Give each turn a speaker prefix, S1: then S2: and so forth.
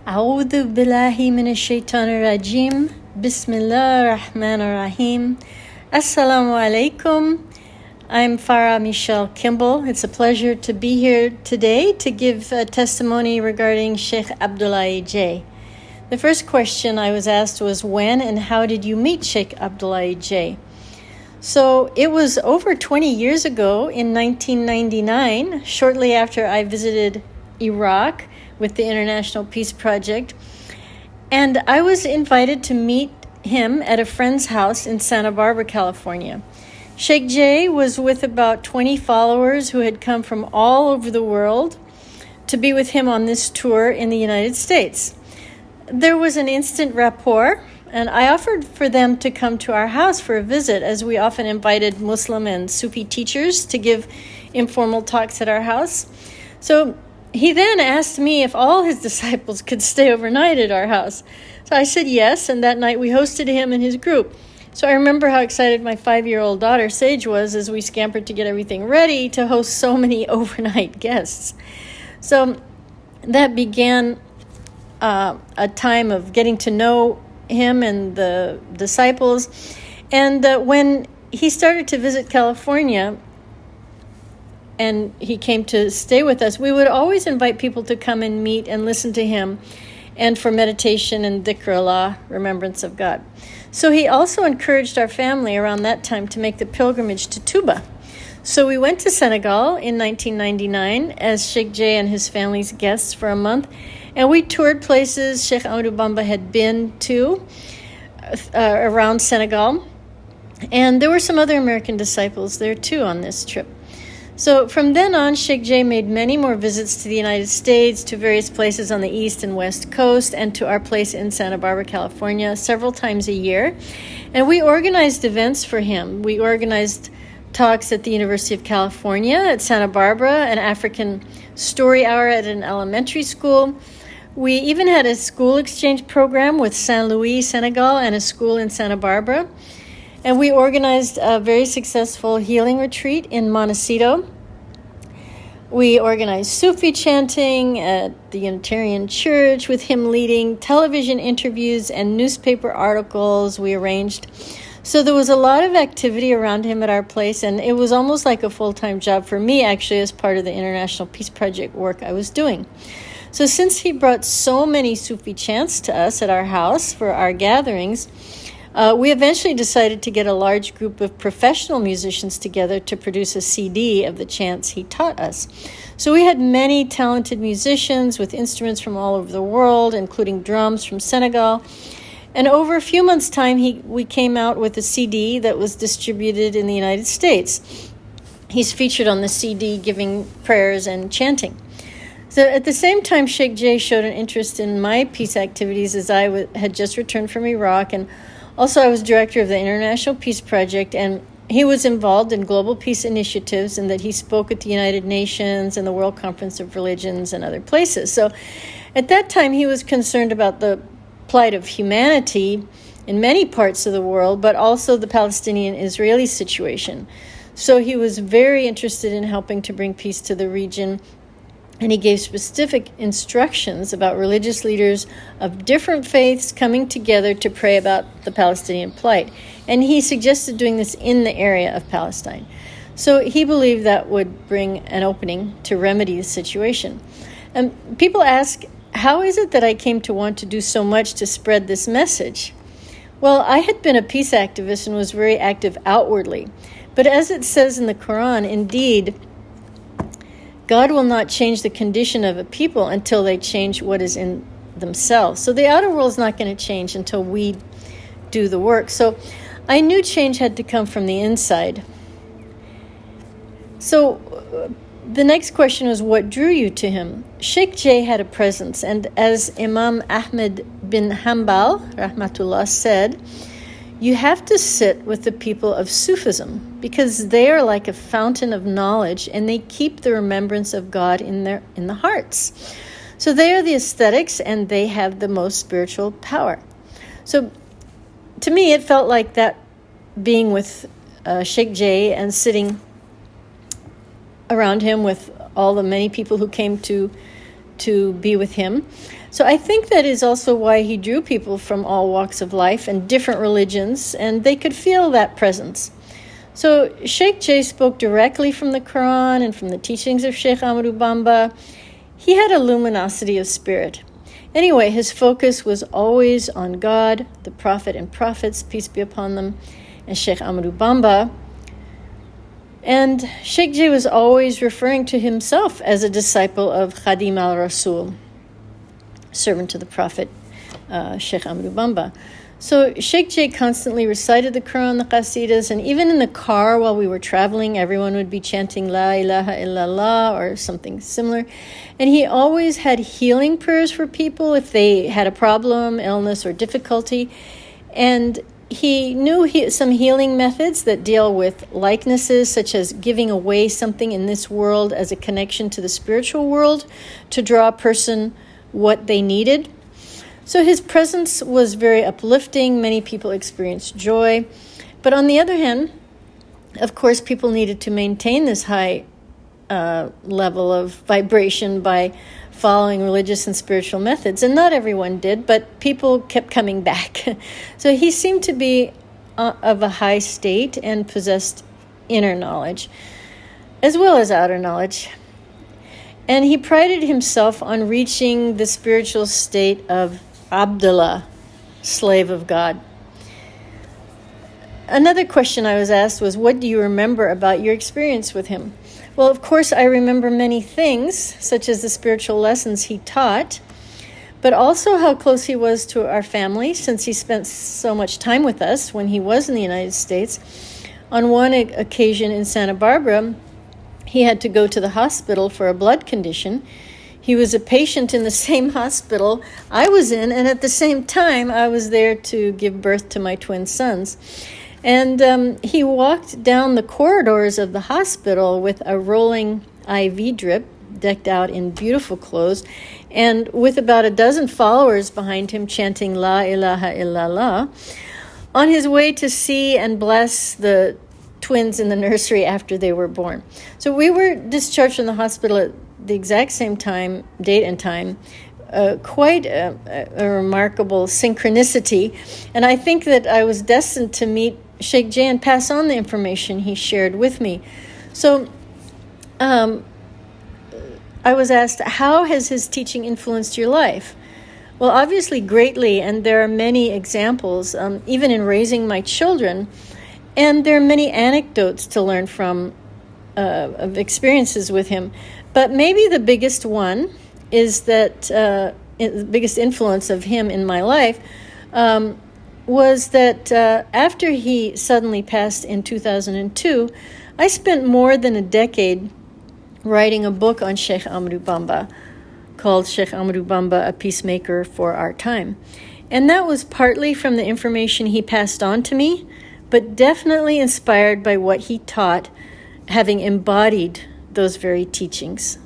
S1: أعوذ بالله من الشيطان الرجيم بسم الله الرحمن الرحيم Assalamu alaikum. I'm Farah Michelle Kimball. It's a pleasure to be here today to give a testimony regarding Sheikh Abdullahi J. The first question I was asked was, when and how did you meet Sheikh Abdullahi J? So it was over 20 years ago in 1999, shortly after I visited Iraq with the International Peace Project, and I was invited to meet him at a friend's house in Santa Barbara, California. Sheikh J was with about 20 followers who had come from all over the world to be with him on this tour in the United States. There was an instant rapport, and I offered for them to come to our house for a visit, as we often invited Muslim and Sufi teachers to give informal talks at our house. So he then asked me if all his disciples could stay overnight at our house. So I said yes, and that night we hosted him and his group. So I remember how excited my 5-year-old daughter, Sage, was as we scampered to get everything ready to host so many overnight guests. So that began a time of getting to know him and the disciples. And when he started to visit California, and he came to stay with us, we would always invite people to come and meet and listen to him, and for meditation and dhikr Allah, remembrance of God. So he also encouraged our family around that time to make the pilgrimage to Touba. So we went to Senegal in 1999 as Sheikh J and his family's guests for a month, and we toured places Sheikh Ahmadou Bamba had been to around Senegal. And there were some other American disciples there too on this trip. So from then on, Sheikh J made many more visits to the United States, to various places on the East and West Coast, and to our place in Santa Barbara, California, several times a year. And we organized events for him. We organized talks at the University of California at Santa Barbara, an African story hour at an elementary school. We even had a school exchange program with Saint Louis, Senegal, and a school in Santa Barbara. And we organized a very successful healing retreat in Montecito. We organized Sufi chanting at the Unitarian Church with him leading, television interviews and newspaper articles we arranged. So there was a lot of activity around him at our place, and it was almost like a full-time job for me, actually, as part of the International Peace Project work I was doing. So since he brought so many Sufi chants to us at our house for our gatherings, we eventually decided to get a large group of professional musicians together to produce a CD of the chants he taught us. So we had many talented musicians with instruments from all over the world, including drums from Senegal. And over a few months' time, we came out with a CD that was distributed in the United States. He's featured on the CD giving prayers and chanting. So at the same time, Sheikh J showed an interest in my peace activities, as I had just returned from Iraq, and also, I was director of the International Peace Project, and he was involved in global peace initiatives, and that he spoke at the United Nations and the World Conference of Religions and other places. So at that time, he was concerned about the plight of humanity in many parts of the world, but also the Palestinian-Israeli situation. So he was very interested in helping to bring peace to the region, and he gave specific instructions about religious leaders of different faiths coming together to pray about the Palestinian plight. And he suggested doing this in the area of Palestine. So he believed that would bring an opening to remedy the situation. And people ask, how is it that I came to want to do so much to spread this message? Well, I had been a peace activist and was very active outwardly. But as it says in the Quran, indeed, God will not change the condition of a people until they change what is in themselves. So the outer world is not going to change until we do the work. So I knew change had to come from the inside. So the next question was, what drew you to him? Sheikh J had a presence, and as Imam Ahmed bin Hanbal, rahmatullah, said, you have to sit with the people of Sufism because they are like a fountain of knowledge, and they keep the remembrance of God in the hearts. So they are the ascetics, and they have the most spiritual power. So to me, it felt like that, being with Sheikh J and sitting around him with all the many people who came to to be with him. So I think that is also why he drew people from all walks of life and different religions, and they could feel that presence. So Sheikh J spoke directly from the Quran and from the teachings of Sheikh Ahmadou Bamba. He had a luminosity of spirit. Anyway, his focus was always on God, the Prophet and Prophets, peace be upon them, and Sheikh Ahmadou Bamba. And Sheikh J was always referring to himself as a disciple of Khadim al-Rasul, servant to the Prophet, Sheikh Ahmadou Bamba. So Sheikh J constantly recited the Quran, the Qasidas, and even in the car while we were traveling, everyone would be chanting La ilaha illallah or something similar. And he always had healing prayers for people if they had a problem, illness, or difficulty. And he knew some healing methods that deal with likenesses, such as giving away something in this world as a connection to the spiritual world to draw a person what they needed. So his presence was very uplifting. Many people experienced joy. But on the other hand, of course, people needed to maintain this high level of vibration by following religious and spiritual methods. And not everyone did, but people kept coming back. So he seemed to be of a high state and possessed inner knowledge, as well as outer knowledge. And he prided himself on reaching the spiritual state of Abdullah, slave of God. Another question I was asked was, what do you remember about your experience with him? Well, of course, I remember many things, such as the spiritual lessons he taught, but also how close he was to our family, since he spent so much time with us when he was in the United States. On one occasion in Santa Barbara, he had to go to the hospital for a blood condition. He was a patient in the same hospital I was in, and at the same time, I was there to give birth to my twin sons. And he walked down the corridors of the hospital with a rolling IV drip, decked out in beautiful clothes, and with about a dozen followers behind him chanting La ilaha illallah, on his way to see and bless the twins in the nursery after they were born. So we were discharged from the hospital at the exact same time, date and time, quite a remarkable synchronicity. And I think that I was destined to meet Sheikh J and pass on the information he shared with me. So I was asked, how has his teaching influenced your life? Well, obviously greatly, and there are many examples, even in raising my children. And there are many anecdotes to learn from of experiences with him. But maybe the biggest one is that the biggest influence of him in my life was that after he suddenly passed in 2002, I spent more than a decade writing a book on Sheikh Ahmadou Bamba called Sheikh Ahmadou Bamba, A Peacemaker for Our Time. And that was partly from the information he passed on to me, but definitely inspired by what he taught, having embodied those very teachings.